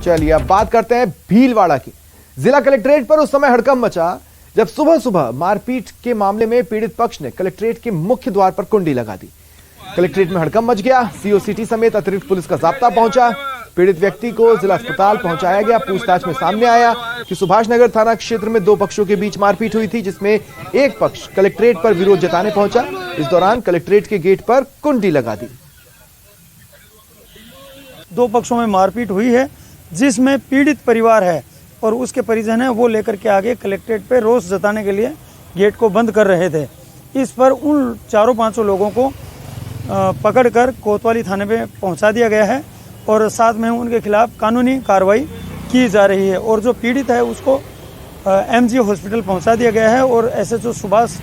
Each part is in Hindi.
चलिए अब बात करते हैं भीलवाड़ा की। जिला कलेक्ट्रेट पर उस समय हड़कंप मचा जब सुबह सुबह मारपीट के मामले में पीड़ित पक्ष ने कलेक्ट्रेट के मुख्य द्वार पर कुंडी लगा दी। कलेक्ट्रेट में हड़कंप मच गया। सीओसीटी समेत अतिरिक्त पुलिस का जाब्ता पहुंचा। पीड़ित व्यक्ति को जिला अस्पताल पहुंचाया गया। पूछताछ में सामने आया कि सुभाष नगर थाना क्षेत्र में दो पक्षों के बीच मारपीट हुई थी, जिसमें एक पक्ष कलेक्ट्रेट पर विरोध जताने पहुंचा। इस दौरान कलेक्ट्रेट के गेट पर कुंडी लगा दी। दो पक्षों में मारपीट हुई है, जिसमें पीड़ित परिवार है और उसके परिजन है, वो लेकर के आगे कलेक्ट्रेट पे रोष जताने के लिए गेट को बंद कर रहे थे। इस पर उन 400-500 लोगों को पकड़कर कोतवाली थाने पे पहुंचा दिया गया है और साथ में उनके खिलाफ कानूनी कार्रवाई की जा रही है। और जो पीड़ित है उसको एमजी हॉस्पिटल पहुंचा दिया गया है और एसएचओ सुभाष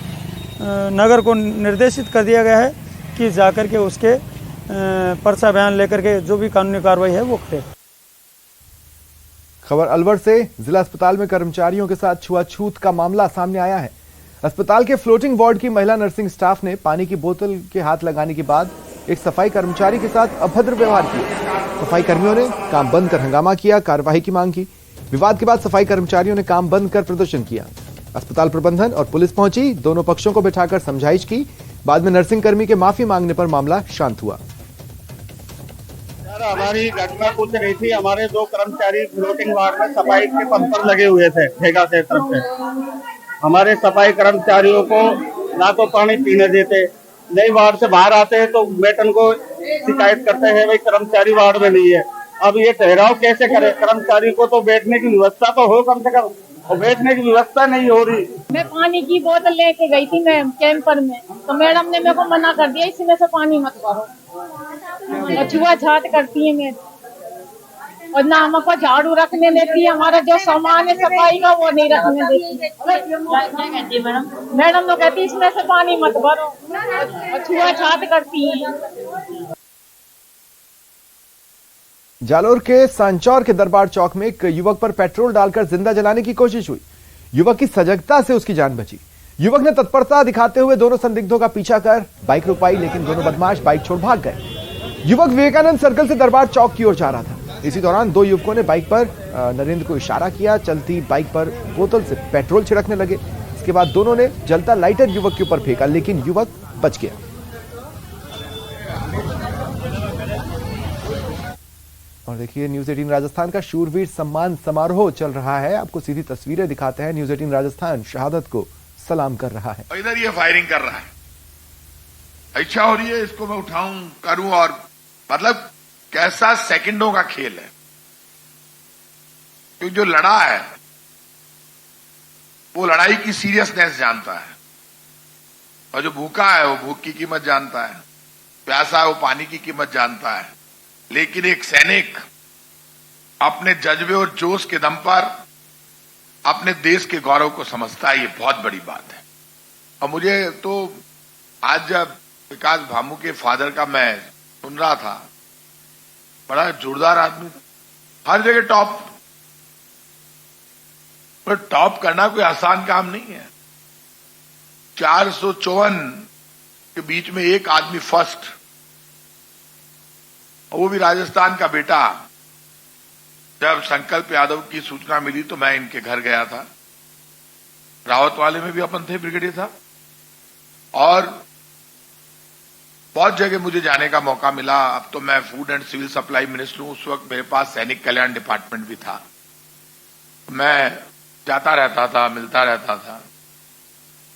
नगर को निर्देशित कर दिया गया है कि जाकर के उसके पर्चा बयान लेकर के जो भी कानूनी कार्रवाई है वो करे। खबर अलवर से। जिला अस्पताल में कर्मचारियों के साथ छुआछूत का मामला सामने आया है। अस्पताल के फ्लोटिंग वार्ड की महिला नर्सिंग स्टाफ ने पानी की बोतल के हाथ लगाने के बाद एक सफाई कर्मचारी के साथ अभद्र व्यवहार किया। सफाई कर्मियों ने काम बंद कर हंगामा किया, कार्रवाई की मांग की। विवाद के बाद सफाई कर्मचारियों ने काम बंद कर प्रदर्शन किया। अस्पताल प्रबंधन और पुलिस पहुंची, दोनों पक्षों को बिठाकर समझाइश की। बाद में नर्सिंग कर्मी के माफी मांगने पर मामला शांत हुआ। हमारी घटना कुछ नहीं थी। हमारे दो कर्मचारी फ्लोटिंग वार्ड में सफाई के पंप पर लगे हुए थे ठेका से तरफ से। हमारे सफाई कर्मचारियों को ना तो पानी पीने देते, नई वार्ड से बाहर आते हैं तो वेतन को शिकायत करते हैं भाई कर्मचारी वार्ड में नहीं है। अब ये ठहराव कैसे करे? कर्मचारी को तो बैठने की व्यवस्था तो हो कम से कम, और बैठने की व्यवस्था नहीं हो रही। मैं पानी की बोतल लेके गई थी मैं कैंपर में, तो मैडम ने मेरे को मना कर दिया इसमें से पानी मत भरो और छुआछूत करती है मेरे, और ना हमको झाड़ू रखने देती है। हमारा जो सामान है सफाई का वो नहीं रखने देती। मैडम तो कहती इसमें से पानी मत भरो और छुआछूत करती है। जालोर के सांचौर के दरबार चौक में एक युवक पर पेट्रोल डालकर जिंदा जलाने की कोशिश हुई। युवक की सजगता से उसकी जान बची। युवक ने तत्परता दिखाते हुए दोनों संदिग्धों का पीछा कर बाइक रुकवाई, लेकिन दोनों बदमाश बाइक छोड़ भाग गए। युवक विवेकानंद सर्कल से दरबार चौक की ओर जा रहा था। इसी दौरान दो युवकों ने बाइक पर नरेंद्र को इशारा किया। चलती बाइक पर बोतल से पेट्रोल छिड़कने लगे। इसके बाद दोनों ने जलता लाइटर युवक के ऊपर फेंका, लेकिन युवक बच गया। और देखिए, न्यूज 18 राजस्थान का शूरवीर सम्मान समारोह चल रहा है। आपको सीधी तस्वीरें दिखाते हैं। न्यूज 18 राजस्थान शहादत को सलाम कर रहा है। इधर ये फायरिंग कर रहा है, इच्छा हो रही है इसको मैं उठाऊं करूं, और मतलब कैसा सेकंडों का खेल है। क्योंकि जो लड़ा है वो लड़ाई की सीरियसनेस जानता है, और जो भूखा है वो भूख की कीमत जानता है, प्यासा है वो पानी की कीमत जानता है। लेकिन एक सैनिक अपने जज्बे और जोश के दम पर अपने देश के गौरव को समझता है, ये बहुत बड़ी बात है। और मुझे तो आज जब विकास भामू के फादर का मैं सुन रहा था, बड़ा जोरदार आदमी था, हर जगह टॉप, पर टॉप करना कोई आसान काम नहीं है। 454 के बीच में एक आदमी फर्स्ट, और वो भी राजस्थान का बेटा। जब संकल्प यादव की सूचना मिली तो मैं इनके घर गया था। रावत वाले में भी अपन थे, ब्रिगेडियर था, और बहुत जगह मुझे जाने का मौका मिला। अब तो मैं food and civil supply minister हूं, उस वक्त मेरे पास सैनिक कल्याण डिपार्टमेंट भी था। मैं जाता रहता था, मिलता रहता था।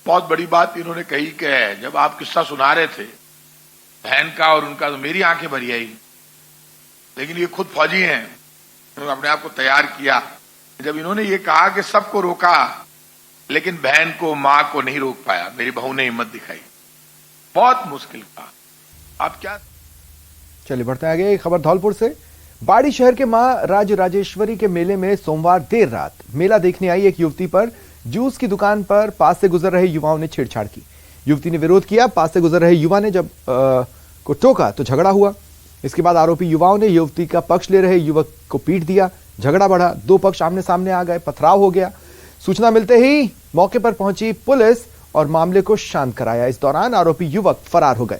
बहुत बड़ी बात इन्होंने कही कि जब आप किस्सा सुना रहे थे बहन का और उनका, तो मेरी आंखें भरी आई। लेकिन ये खुद फौजी हैं, उन्होंने अपने आप को तैयार किया। जब इन्होंने ये कहा कि सबको रोका लेकिन बहन को, मां को नहीं रोक पाया, मेरी बहू ने हिम्मत दिखाई, बहुत मुश्किल का। आप क्या। चलिए बढ़ते आगे। एक खबर धौलपुर से। बाड़ी शहर के मां राजराजेश्वरी के मेले में सोमवार देर रात मेला देखने आई एक युवती पर जूस की दुकान पर पास से गुजर रहे युवाओं ने छेड़छाड़ की। युवती ने विरोध किया। पास से गुजर रहे युवा ने जब को टोका तो झगड़ा हुआ। इसके बाद आरोपी युवाओं ने युवती का पक्ष ले रहे युवक को पीट दिया। झगड़ा बढ़ा, दो पक्ष आमने सामने आ गए, पथराव हो गया। सूचना मिलते ही मौके पर पहुंची पुलिस और मामले को शांत कराया। इस दौरान आरोपी युवक फरार हो गए।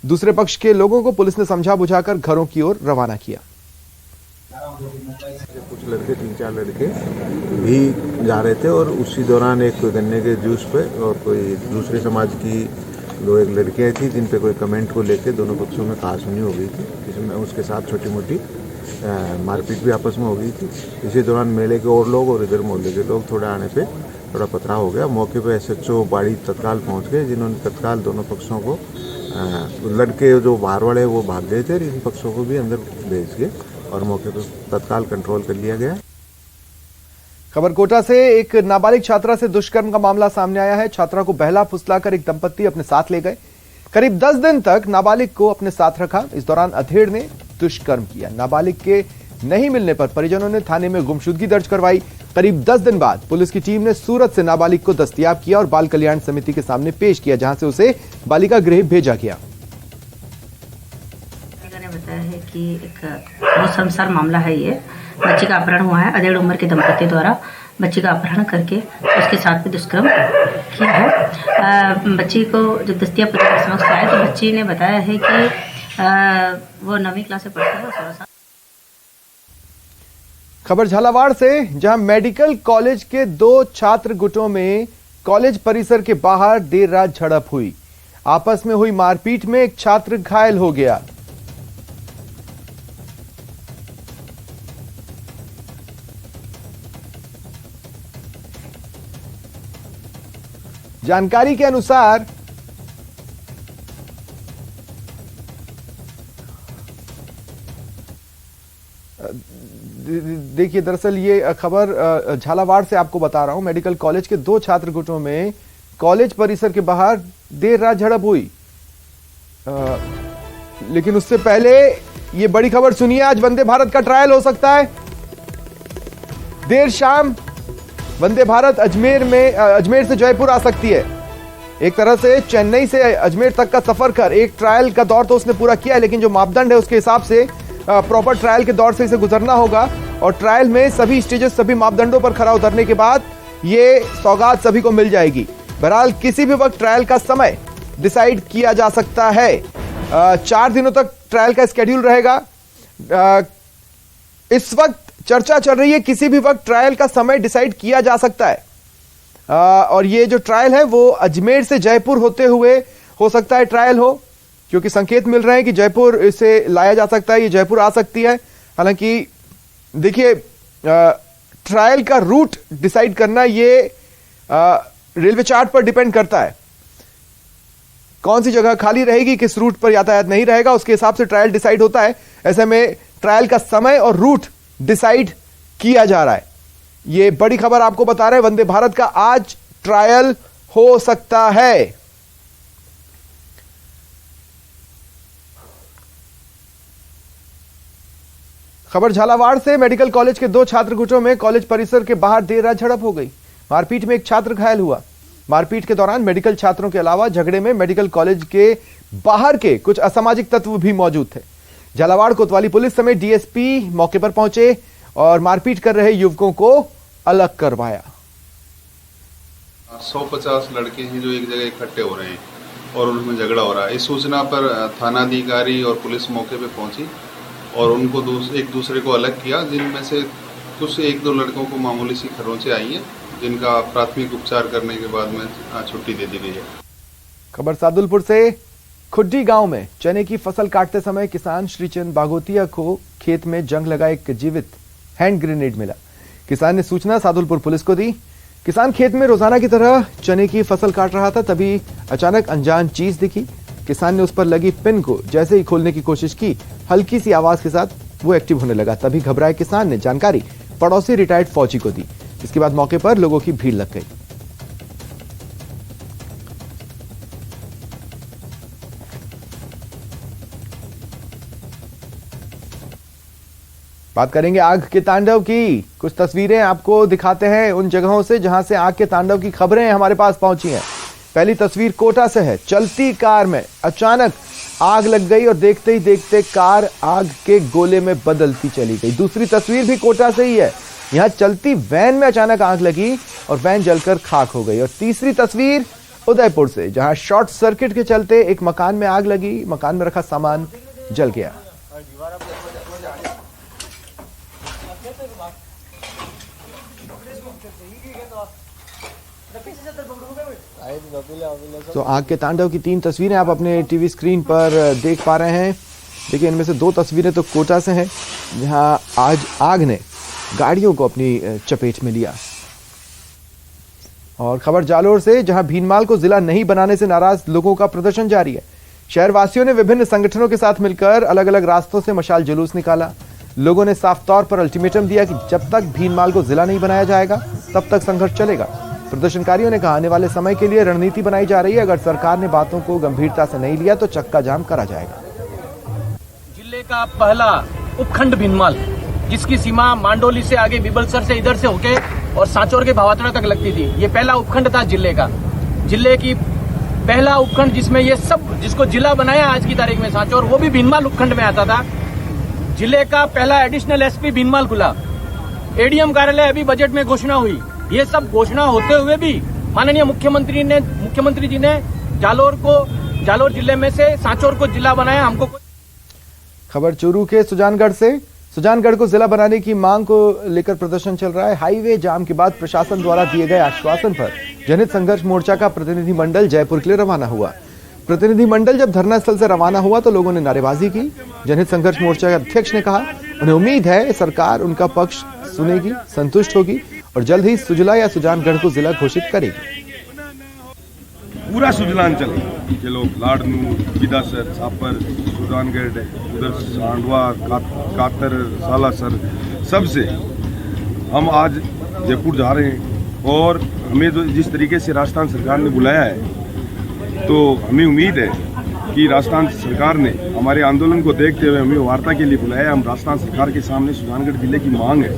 दूसरे पक्ष के लोगों को पुलिस ने समझा बुझाकर घरों की ओर रवाना किया। कुछ लड़के 3-4 लड़के भी जा रहे थे और उसी दौरान एक गन्ने के जूस पे और कोई दूसरे समाज की 2-1 लड़कियाँ थी जिन पे कोई कमेंट को लेके दोनों पक्षों में कहासुनी हो गई थी, जिसमें उसके साथ छोटी मोटी मारपीट भी आपस में हो गई थी। इसी दौरान मेले के और लोग और इधर मोहल्ले के लोग थोड़े आने पे थोड़ा पथराव हो गया। मौके पे SHO बाड़ी तत्काल पहुंच गए, जिन्होंने तत्काल दोनों पक्षों को लड़के जो बाहर वाले वो भाग गए थे, इन पक्षों को भी अंदर भेज के और मौके पर तत्काल कंट्रोल कर लिया गया। खबर कोटा से एक नाबालिग छात्रा से दुष्कर्म का मामला सामने आया है। छात्रा को बहला फुसलाकर एक दंपत्ति अपने साथ ले गए। करीब 10 दिन तक नाबालिग को अपने साथ रखा। इस दौरान अधेड़ ने दुष्कर्म किया। नाबालिग के नहीं मिलने पर परिजनों ने थाने में गुमशुदगी दर्ज करवाई। करीब 10 दिन बाद पुलिस की टीम ने सूरत से नाबालिग को दस्तयाब किया और बाल कल्याण समिति के सामने पेश किया, जहां से उसे बालिका गृह भेजा गया। ने बताया है कि एक बहुत शर्मसार मामला है। ये बच्ची का अपहरण हुआ है। अधेड़ उम्र के दंपति द्वारा बच्ची का अपहरण करके उसके साथ भी दुष्कर्म किया है। बच्ची को जब दस्तयाब पत्र समक्ष आया तो बच्ची ने बताया है कि वो 9वीं क्लास में पढ़ती है। 16 साल। खबर झालावाड़ से, जहां मेडिकल कॉलेज के 2 छात्र गुटों में कॉलेज परिसर के बाहर देर रात झड़प हुई। आपस में हुई मारपीट में एक छात्र घायल हो गया। जानकारी के अनुसार देखिए, दरअसल ये खबर झालावाड़ से आपको बता रहा हूं। मेडिकल कॉलेज के 2 छात्र गुटों में कॉलेज परिसर के बाहर देर रात झड़प हुई। लेकिन उससे पहले ये बड़ी खबर सुनिए। आज वंदे भारत का ट्रायल हो सकता है। देर शाम वंदे भारत अजमेर से जयपुर आ सकती है। एक तरह से चेन्नई से अजमेर तक का सफर कर एक ट्रायल का दौर तो उसने पूरा किया है, लेकिन जो मापदंड है उसके हिसाब से प्रॉपर ट्रायल के दौर से इसे गुजरना होगा और ट्रायल में सभी स्टेजेस, सभी मापदंडों पर खरा उतरने के बाद ये सौगात सभी को मिल जाएगी। बहरहाल किसी भी वक्त ट्रायल का समय डिसाइड किया जा सकता है। 4 दिनों तक ट्रायल का स्केड्यूल रहेगा। इस वक्त चर्चा चल रही है, किसी भी वक्त ट्रायल का समय डिसाइड किया जा सकता है। और ये जो ट्रायल है वो अजमेर से जयपुर होते हुए हो सकता है ट्रायल हो, क्योंकि संकेत मिल रहे हैं कि जयपुर इसे लाया जा सकता है, ये जयपुर आ सकती है। हालांकि देखिए, ट्रायल का रूट डिसाइड करना ये रेलवे चार्ट पर डिपेंड करता है। कौन सी जगह खाली रहेगी, किस रूट पर यातायात नहीं रहेगा, उसके हिसाब से ट्रायल डिसाइड होता है। ऐसे में ट्रायल का समय और रूट डिसाइड किया जा रहा है। ये बड़ी खबर आपको बता रहे हैं, वंदे भारत का आज ट्रायल हो सकता है। खबर झालावाड़ से, मेडिकल कॉलेज के 2 छात्र गुटों में कॉलेज परिसर के बाहर देर रात झड़प हो गई। मारपीट में एक छात्र घायल हुआ। मारपीट के दौरान मेडिकल छात्रों के अलावा झगड़े में मेडिकल कॉलेज के बाहर के कुछ असामाजिक तत्व भी मौजूद थे। झालावाड़ कोतवाली पुलिस समेत डीएसपी मौके पर पहुंचे और मारपीट कर रहे युवकों को अलग करवाया। 150 लड़के हैं जो एक जगह इकट्ठे हो रहे हैं और उनमें झगड़ा हो रहा है। इस सूचना पर थानाधिकारी और पुलिस मौके पर पहुंची और उनको एक दूसरे को अलग किया, जिनमें से कुछ 1-2 लड़कों को मामूली सी खरोंचें आई हैं, जिनका प्राथमिक उपचार करने के बाद में छुट्टी दे दी गई है। खबर सादुलपुर से, खुड्डी गांव में चने की फसल काटते समय किसान श्रीचंद बागोतिया को खेत में जंग लगा एक जीवित हैंड ग्रेनेड मिला। किसान ने सूचना सादुलपुर पुलिस को दी। किसान खेत में रोजाना की तरह चने की फसल काट रहा था, तभी अचानक अनजान चीज दिखी। किसान ने उस पर लगी पिन को जैसे ही खोलने की कोशिश की, हल्की सी आवाज के साथ वो एक्टिव होने लगा। तभी घबराए किसान ने जानकारी पड़ोसी रिटायर्ड फौजी को दी। इसके बाद मौके पर लोगों की भीड़ लग गई। बात करेंगे आग के तांडव की। कुछ तस्वीरें आपको दिखाते हैं उन जगहों से जहां से आग के तांडव की खबरें हमारे पास पहुंची हैं। पहली तस्वीर कोटा से है। चलती कार में अचानक आग लग गई और देखते ही देखते कार आग के गोले में बदलती चली गई। दूसरी तस्वीर भी कोटा से ही है। यहां चलती वैन में अचानक आग लगी और वैन जलकर खाक हो गई। और तीसरी तस्वीर उदयपुर से, जहां शॉर्ट सर्किट के चलते एक मकान में आग लगी, मकान में रखा सामान जल गया। तो आग के तांडव की 3 तस्वीरें आप अपने टीवी स्क्रीन पर देख पा रहे हैं। देखिए, इनमें से 2 तस्वीरें तो कोटा से हैं, जहां आज आग ने गाड़ियों को अपनी चपेट में लिया। और खबर जालोर से, जहां भीनमाल को जिला नहीं बनाने से नाराज लोगों का प्रदर्शन जारी है। शहरवासियों ने विभिन्न संगठनों के साथ मिलकर अलग अलग रास्तों से मशाल जुलूस निकाला। लोगों ने साफ तौर पर अल्टीमेटम दिया कि जब तक भीनमाल को जिला नहीं बनाया जाएगा तब तक संघर्ष चलेगा। प्रदर्शनकारियों ने कहा, आने वाले समय के लिए रणनीति बनाई जा रही है। अगर सरकार ने बातों को गंभीरता से नहीं लिया तो चक्का जाम करा जाएगा। जिले का पहला उपखंड भीनमाल, जिसकी सीमा मांडोली से आगे बिबलसर से इधर से होके और सांचौर के भावातड़ा तक लगती थी, ये पहला उपखंड था जिले का। जिले की पहला उपखंड जिसमें ये सब, जिसको जिला बनाया आज की तारीख में सांचौर, वो भी भीनमाल उपखंड में आता था। जिले का पहला एडिशनल एसपी भीनमाल खुला। एडीएम कार्यालय अभी बजट में घोषणा हुई। ये सब घोषणा होते हुए भी माननीय मुख्यमंत्री जी ने जालोर जिले में से सांचौर को जिला बनाया। हमको खबर चूरू के सुजानगढ़ से, सुजानगढ़ को जिला बनाने की मांग को लेकर प्रदर्शन चल रहा है। हाईवे जाम के बाद प्रशासन द्वारा दिए गए आश्वासन पर जनहित संघर्ष मोर्चा का प्रतिनिधिमंडल जयपुर के लिए रवाना हुआ। प्रतिनिधिमंडल जब धरना स्थल से रवाना हुआ तो लोगों ने नारेबाजी की। जनहित संघर्ष मोर्चा के अध्यक्ष ने कहा, उन्हें उम्मीद है सरकार उनका पक्ष सुनेगी, संतुष्ट होगी और जल्द ही सुजला या सुजानगढ़ को जिला घोषित करेगी। पूरा सुजलांचल के लोग लाडनू, बिदासर, सापर, सुजानगढ़, उधर सांडवा, कातर, सालासर, सबसे हम आज जयपुर जा रहे हैं। और हमें तो जिस तरीके से राजस्थान सरकार ने बुलाया है, तो हमें उम्मीद है कि राजस्थान सरकार ने हमारे आंदोलन को देखते हुए हमें वार्ता के लिए बुलाया है। हम राजस्थान सरकार के सामने सुजानगढ़ जिले की मांग है,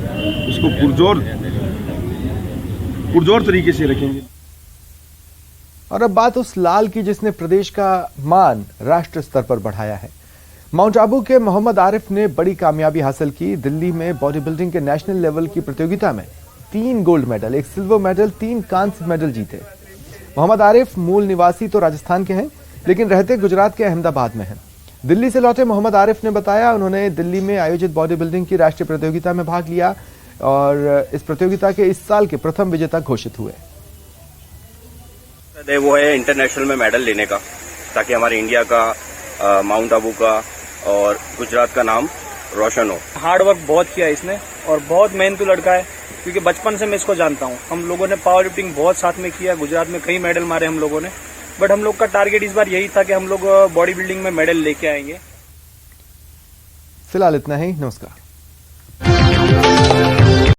उसको पुरजोर तरीके से रखेंगे। और अब बात उस लाल की जिसने प्रदेश का मान राष्ट्र स्तर पर बढ़ाया है। माउंट आबू के मोहम्मद आरिफ ने बड़ी कामयाबी हासिल की। दिल्ली में बॉडी बिल्डिंग के नेशनल लेवल की प्रतियोगिता में 3 गोल्ड मेडल, 1 सिल्वर मेडल, 3 कांस्य मेडल जीते। मोहम्मद आरिफ मूल निवासी तो राजस्थान के हैं, लेकिन रहते गुजरात के अहमदाबाद में हैं। दिल्ली से लौटे मोहम्मद आरिफ ने बताया, उन्होंने दिल्ली में आयोजित बॉडी बिल्डिंग की राष्ट्रीय प्रतियोगिता में भाग लिया और इस प्रतियोगिता के इस साल के प्रथम विजेता घोषित हुए। वो है इंटरनेशनल में मेडल लेने का, ताकि हमारे इंडिया का, माउंट आबू का और गुजरात का नाम रोशन हो। हार्ड वर्क बहुत किया इसने और बहुत मेहनतू लड़का है, क्योंकि बचपन से मैं इसको जानता हूँ। हम लोगों ने पावर लिफ्टिंग बहुत साथ में किया, गुजरात में कई मेडल मारे हम लोगों ने, बट हम लोग का टारगेट इस बार यही था कि हम लोग बॉडी बिल्डिंग में मेडल लेके आएंगे। फिलहाल इतना ही, नमस्कार।